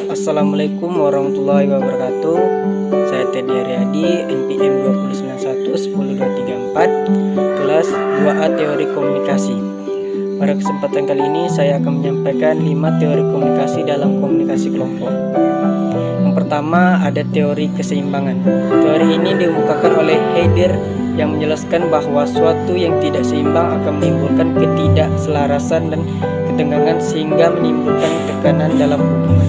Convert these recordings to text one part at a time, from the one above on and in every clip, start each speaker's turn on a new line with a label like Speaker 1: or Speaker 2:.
Speaker 1: Assalamualaikum warahmatullahi wabarakatuh. Saya Teddy Aryadi, NPM 2911024, kelas 2A Teori Komunikasi. Pada kesempatan kali ini saya akan menyampaikan 5 teori komunikasi dalam komunikasi kelompok. Yang pertama ada teori keseimbangan. Teori ini dikemukakan oleh Heidegger yang menjelaskan bahwa suatu yang tidak seimbang akan menimbulkan ketidakselarasan dan ketegangan sehingga menimbulkan tekanan dalam hubungan.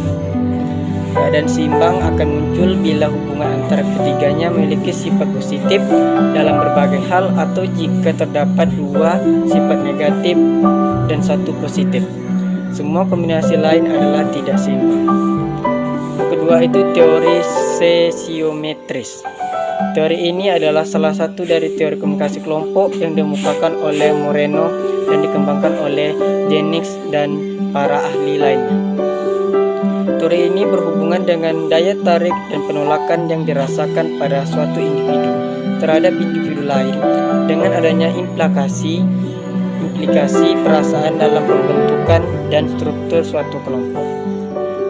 Speaker 1: Keadaan seimbang akan muncul bila hubungan antara ketiganya memiliki sifat positif dalam berbagai hal atau jika terdapat dua sifat negatif dan satu positif. Semua kombinasi lain adalah tidak seimbang. Kedua itu teori sesiometris. Teori ini adalah salah satu dari teori komunikasi kelompok yang dikemukakan oleh Moreno dan dikembangkan oleh Jennings dan para ahli lainnya. Teori ini berhubungan dengan daya tarik dan penolakan yang dirasakan pada suatu individu terhadap individu lain dengan adanya implikasi perasaan dalam pembentukan dan struktur suatu kelompok.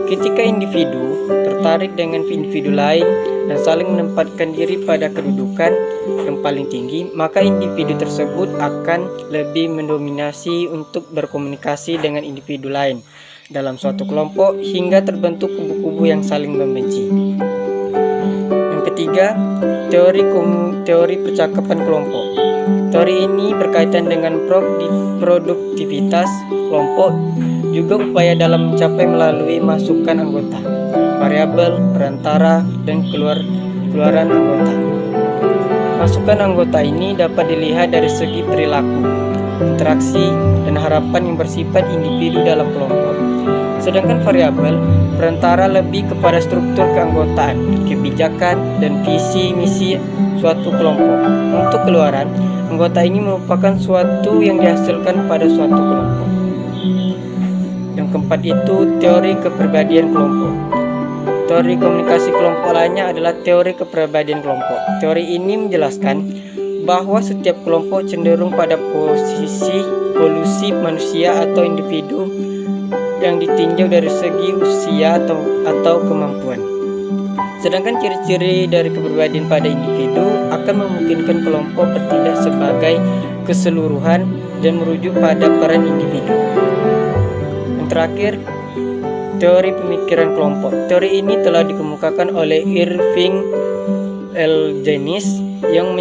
Speaker 1: Ketika individu tertarik dengan individu lain dan saling menempatkan diri pada kedudukan yang paling tinggi, maka individu tersebut akan lebih mendominasi untuk berkomunikasi dengan individu lain dalam suatu kelompok hingga terbentuk kubu-kubu yang saling membenci. Yang ketiga, teori percakapan kelompok. Teori ini berkaitan dengan produktivitas kelompok, juga upaya dalam mencapai melalui masukan anggota, variabel, perantara, dan keluaran anggota. Masukan anggota ini dapat dilihat dari segi perilaku, interaksi, dan harapan yang bersifat individu dalam kelompok. Sedangkan variabel perantara lebih kepada struktur keanggotaan, kebijakan, dan visi misi suatu kelompok. Untuk keluaran, anggota ini merupakan suatu yang dihasilkan pada suatu kelompok. Yang keempat itu teori kepribadian kelompok. Teori komunikasi kelompok lainnya adalah teori kepribadian kelompok. Teori ini menjelaskan bahwa setiap kelompok cenderung pada polusi manusia atau individu yang ditinjau dari segi usia atau kemampuan. Sedangkan ciri-ciri dari kepribadian pada individu akan memungkinkan kelompok bertindak sebagai keseluruhan dan merujuk pada peran individu. Yang terakhir, teori pemikiran kelompok. Teori ini telah dikemukakan oleh Irving L. Jennings yang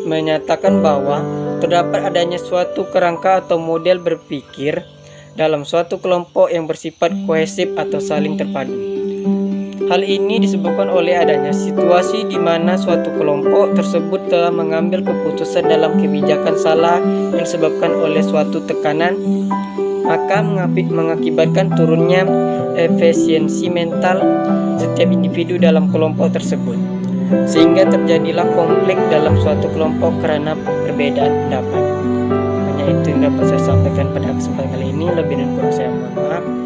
Speaker 1: menyatakan bahwa terdapat adanya suatu kerangka atau model berpikir dalam suatu kelompok yang bersifat kohesif atau saling terpadu. Hal ini disebabkan oleh adanya situasi di mana suatu kelompok tersebut telah mengambil keputusan dalam kebijakan salah yang disebabkan oleh suatu tekanan, maka mengakibatkan turunnya efisiensi mental setiap individu dalam kelompok tersebut, sehingga terjadilah konflik dalam suatu kelompok karena perbedaan pendapat. Hanya itu yang dapat saya sampaikan pada kesempatan kali ini. Lebih dan kurang saya mohon maaf.